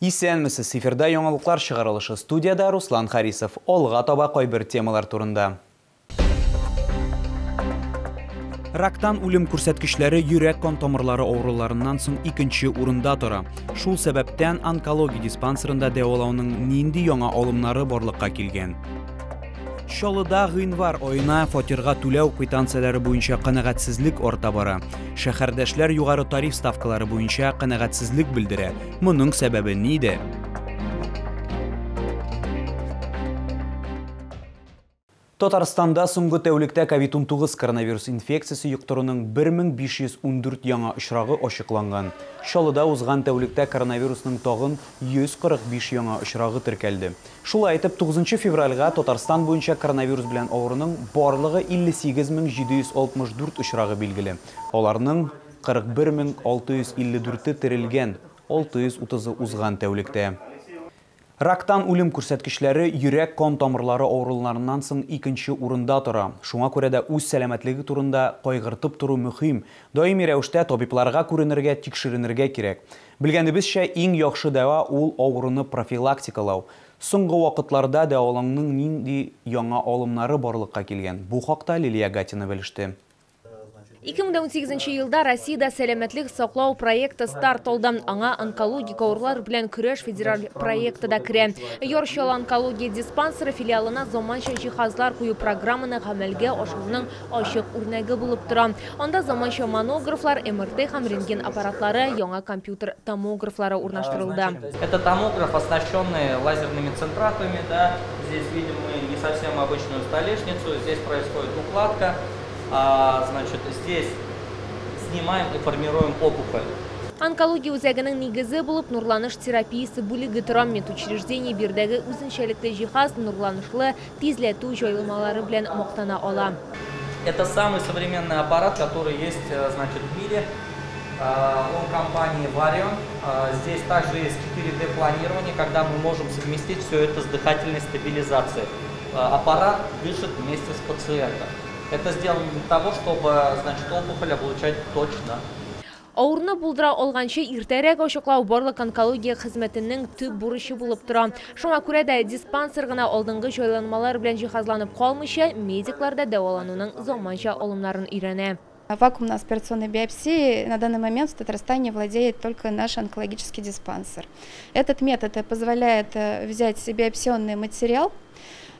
Исәнмесез, эфирда яңалыклар чыгарылышы, студияда Руслан Харисов. Алга таба кайбер темалар турында. Рактан үлем күрсәткечләре йөрәк кан тамырлары авыруларыннан соң икенче урында тора. Шул сәбәптән онкология диспансерында дәвалауның нинди яңа алымнары барлыкка килгән. Чаллыда гыйнвар айына фатирга түләү квитанцияләре буенча канәгатьсезлек арта бара. Шәһәрдәшләр югары тариф ставкалары буенча канәгатьсезлек белдерә. Моның сәбәбе нидә? Татарстанда соңгы тәүлектә COVID-19 коронавирус инфекциясы йоктыруның 1514 яңа очрагы ачыкланган. Чаллыда узган тәүлектә коронавирусның тагын 145 яңа очрагы теркәлде. Шулай итеп, 9 февральгә Татарстан буенча коронавирус белән авыруның барлыгы 58764 очрагы билгеле. Аларның 41654 терелгән, 630 узган тәүлектә. Рактан үлем күрсәткечләре йөрәк кан тамырлары авыруларыннан соң икенче урында тора. Шуңа күрә дә үз сәламәтлеге турында кайгыртып тору мөһим. Даими рәвештә табибларга күренергә, тикшеренергә кирәк. Белгәнебезчә, иң яхшы дәва ул авыруны профилактикалау. Соңгы вакытларда дәвалауның нинди яңа алымнары барлыкка килгән. Бу хакта Лилия Гатина белеште. 2018 елда Россиядә сәламәтлек саклау проекты старт алды. Аңа онкологик авырулар белән көрәш федераль проекты да керә. Йорчал онкология диспансеры филиалына заманча җиһазлар кую программаны гамәлгә ашыруның ачык үрнәге булып тора. Анда заманча монографлар, МРТ һәм рентген аппаратлары, яңа компьютер томографлары урнаштырылды. Это томограф, оснащенный лазерными центратами. Да? Здесь видим мы не совсем обычную столешницу. Здесь происходит укладка. Значит, здесь снимаем и формируем опухоль. Онкология үзәгенең нигезе булып нурланыш терапиясы бүлеге тора. Медучреждение бирдәге үзенчәлекле җиһаз нурланышлы тизләтү җайлымалары белән мактана ала. Это самый современный аппарат, который есть, значит, в мире. Он компании Varian. Здесь также есть 4D планирование, когда мы можем совместить все это с дыхательной стабилизацией. Аппарат дышит вместе с пациентом. Это сделано для того, чтобы, значит, опухоль облучать точно. Авырны булдыра алганчы иртәрәк ачыклау барлык онкология хезмәтенең төп бурычы булып тора. Шуңа күрә дә диспансер гына алдынгы җайланмалар белән җиһазланып калмыйча, медиклар да дәвалануның заманча алымнарын өйрәнә. Вакуумно-аспирационной биопсии на данный момент в Татарстане владеет только наш онкологический диспансер. Этот метод позволяет взять биопсионный материал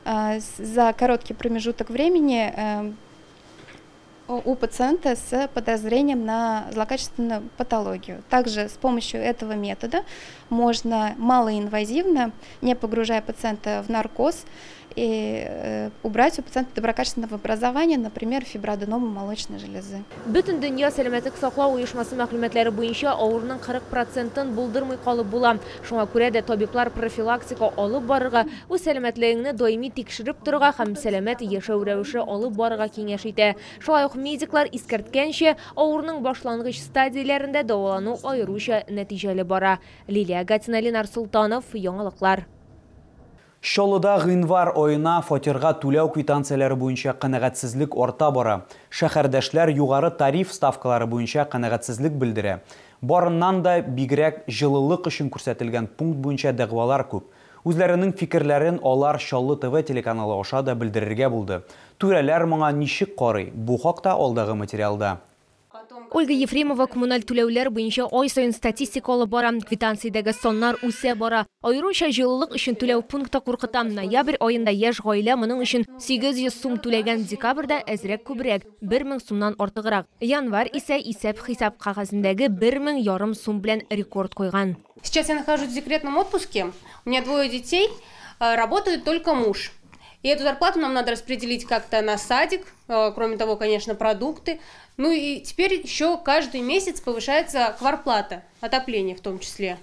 за короткий промежуток времени у пациента с подозрением на злокачественную патологию. Также с помощью этого метода можно малоинвазивно, не погружая пациента в наркоз, и убрать у пациента доброкачественного образования, например, фиброаденому молочной железы. Бөтен дөнья сәламәтлек саклау оешмасы мәгълүматлары буенча авыруның 40%-ын булдырмый калып була. Шуңа күрә дә табиблар профилактика алып барырга, үз сәламәтлегеңне даими тикшереп торырга һәм сәламәт яшәү рәвеше алып барырга киңәш итә. Шулай ук медиклар искәрткәнчә, авыруның башлангыч стадияләрендә дәвалану аеруча нәтиҗәле бара. Лилия Гатина, Ленар Султанов, яңалыклар. Чаллыда гыйнвар айына фатирга түләү квитанцияләре буенча канәгатьсезлек арта бара. Шәһәрдәшләр югары тариф ставкалары буенча канәгатьсезлек белдерә. Барыннан да бигрәк җылылык өчен күрсәтелгән пункт буенча дәгъвалар күп. Үзләренең фикерләрен алар Чаллы ТВ телеканалы аша да белдерергә булды. Түрәләр моңа ничек карый? Бу хакта алдагы материалда. Ольга Ефремова коммуналь түләүләр буенча ай сайын статистика алып бара. Квитанциядәге соннар үсә бара. Аеруча җылылык өчен түләү пункты куркыта. Ноябрь аенда яшь гаилә моның өчен 800 сум түләгән, декабрьдә әзрәк күбрәк, 1000 сумнан артыграк. Январь исә исәп-хисап кагазындагы 1500 сум белән рекорд койган. Сейчас я нахожусь в декретном отпуске. У меня 2 детей, работает только муж. И эту зарплату нам надо распределить как-то на садик, кроме того, конечно, продукты. Ну и теперь еще каждый месяц повышается квартплата, отопление в том числе.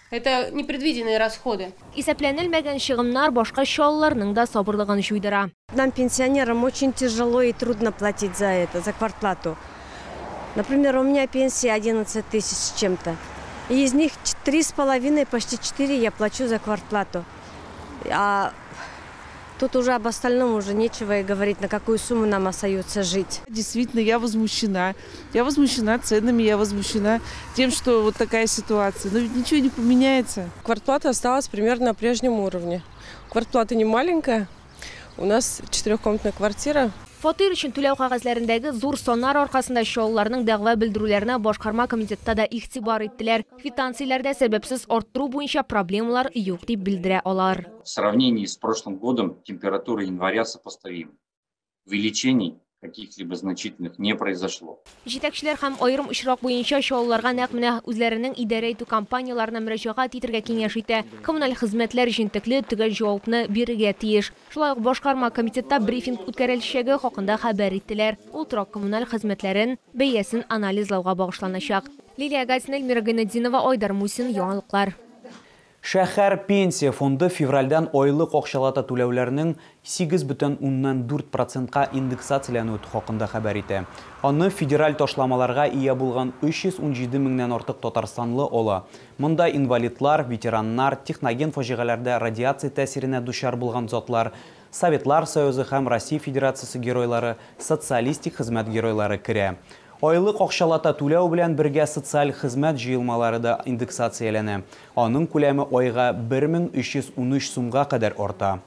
Это непредвиденные расходы. Исәпләнелмәгән чыгымнар башка чалларның да сабырлыгын җуйдыра. Нам, пенсионерам, очень тяжело и трудно платить за это, за квартплату. Например, у меня пенсия 11 тысяч с чем-то. И из них 3,5, почти 4 я плачу за квартплату. А Тут уже об остальном уже нечего и говорить, на какую сумму нам остается жить. Действительно, я возмущена. Я возмущена ценами, я возмущена тем, что вот такая ситуация. Но ведь ничего не поменяется. Квартплата осталась примерно на прежнем уровне. Квартплата не маленькая. У нас 4-комнатная квартира. Фатир үшін төлеу қағазларындагы зур сонар арқасында шоуларның дәғва білдірулеріне башқарма комитетта да ихтибар еттілер. Квитанцияларда себепсіз арттыру бойынша проблемалар юк деп білдіре алар. В сравнении с прошлым годом температура января сопоставима. Увеличений каких-либо значительных не произошло. Җитәкчеләр һәм айрым очрак буенча шоуларга нәкъ менә үзләренең идарә итү кампанияларына мөрәҗәгать итәргә киңәш итә. Коммуналь хезмәтләр җентекле төгәл җавапны бирергә тиеш. Шулай ук башкарма комитетта брифинг үткәреләчәге хакында хәбәр иттеләр. Ул торак коммуналь хезмәтләрен бәясен анализлауга багышланачак. Лилия Гатина, Эльмира Гайнетдинова, Айдар Мусин, Яңалыклар. Шәһәр пенсия фонды февральдан айлык акчалата түләүләрнең 8,4%-ка индексацияләнү хакында хәбәр итә. Аны федераль ташламаларга ия булган 317 меңнән артык татарстанлы ала. Монда инвалидлар, ветераннар, техноген фаҗигаләрдә радиация тәсиренә дучар булган затлар, Советлар Союзы һәм Россия Федерациясе геройлары, социалистик хезмәт геройлары керә. Айлык акчалата түләү белән бергә социаль хезмәт җыелмалары да индексацияләнә. Аның күләме айга 1313 сумга кадәр арта.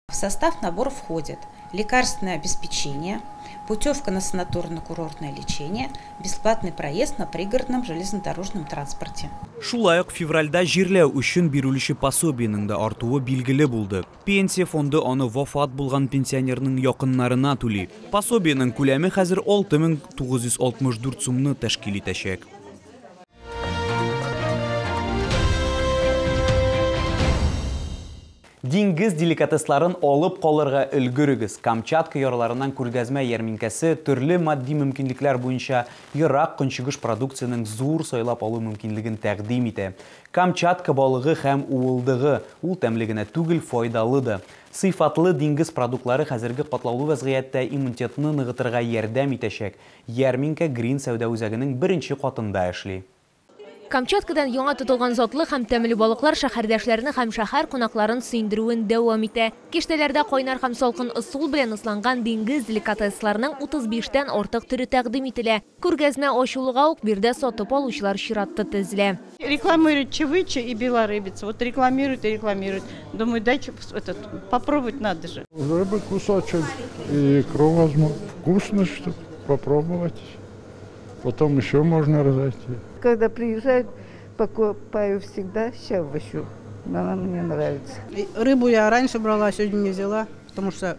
В состав набора входит лекарственное обеспечение, путевка на санаторно-курортное лечение, бесплатный проезд на пригородном железнодорожном транспорте. Шулай ук февральда җирләү өчен бирүлеше пособиенең дә артуы билгеле булды. Пенсия фонды аны вафат булган пенсионерның якыннарына түли. Пособиенең күләме хәзер 6964 сумны тәшкил итәчәк. Диңгез деликатесларын алып калырга өлгөрегез. Камчатка ярларыннан күргәзмә ярминкәсе төрле матди мөмкинлекләр буенча ерак көнчыгыш продукцияның зур сайлап алу мөмкинлеген тәкъдим итә. Камчатка балыгы һәм уылдыгы ул тәмлегенә түгел файдалы да. Сыйфатлы диңгез продуктлары хәзерге катлаулы вазгыятьтә иммунитетны ныгытырга ярдәм итәчәк. Ярминкә Грин сәүдә үзәгенең 1-нче катында эшли. Камчаткадан яңа тотылган затлы һәм тәмле балыклар шәһәрдәшләрне һәм шәһәр кунакларын сөендерүен дәвам итә. Киштәләрдә кайнар һәм салкын ысул белән ысланган диңгез деликатесларының 35-тән артык түрі тәкъдим ителә. Күргәзмә ачылуга ук бирдә сатып алучылар чиратты тезелә. Рекламируют чевычи и белорыбица. Вот рекламируют и рекламируют. Думаю, дайте попробовать надо же. Рыбы кусочек и икру возьму. Вкусно что попробовать. Потом еще можно разойти. Когда приезжают, покупаю всегда щавощу. Она мне нравится. Рыбу я раньше брала, сегодня не взяла, потому что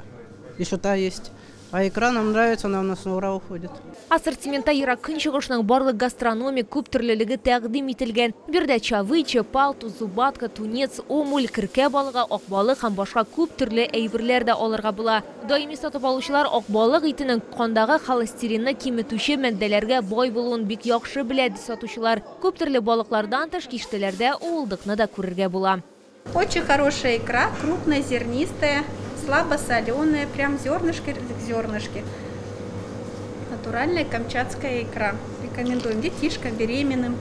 еще та есть. А икра нам нравится, она у нас на ура уходит. Ассортиментта ерак көнчыгышның барлык гастрономик күп төрлелеге тәкъдим ителгән. Бирдә чавычы, палту, зубатка, тунец, омуль, киркә балыгы, акбалык һәм башка күп төрле әйберләр дә алырга була. Даими сатып алучылар акбалык итенең кандагы холестеринны киметүче матдәләргә бай булуын бик яхшы белә ди сатучылар. Күп төрле балыклардан тыш киштәләрдә уылдыкны да күрергә була. Очень хорошая икра, крупнозернистая, слабосоленая, прям зернышки к зернышке. Натуральная камчатская икра. Рекомендуем детишкам, беременным.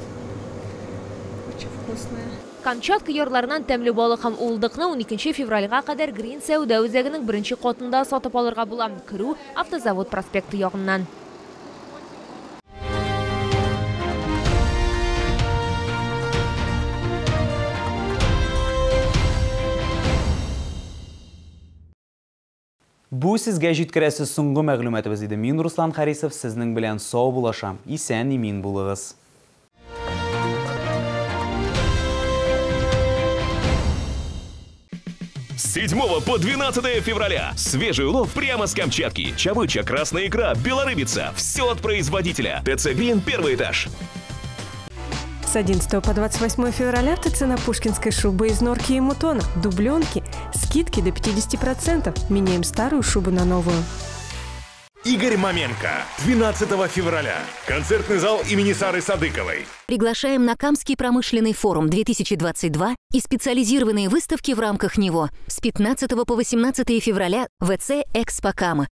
Очень вкусная. Камчатка ярларынан тәмле балык һәм уылдыкны 12 февральгә кадәр Грин сәүдә үзәгенең 1-нче катында сатып алырга була. Керү автозавод проспекты ягыннан. Бу сезгә җиткерәсе соңгы мәгълүматыбыз иде. Мин Руслан Харисов, сезнең белән сау булашам. Исән имин булыгыз. С 7 по 12 февраля. Свежий улов прямо с Камчатки. Чавыча, красная икра, белорыбица. Все от производителя. ТЦ Грин, 1-й этаж. С 11 по 28 февраля ТЦ на Пушкинской шубы из норки и мутона, дубленки, скидки до 50%. Меняем старую шубу на новую. Игорь Маменко. 12 февраля. Концертный зал имени Сары Садыковой. Приглашаем на Камский промышленный форум 2022 и специализированные выставки в рамках него. С 15 по 18 февраля ВЦ «Экспо Кама».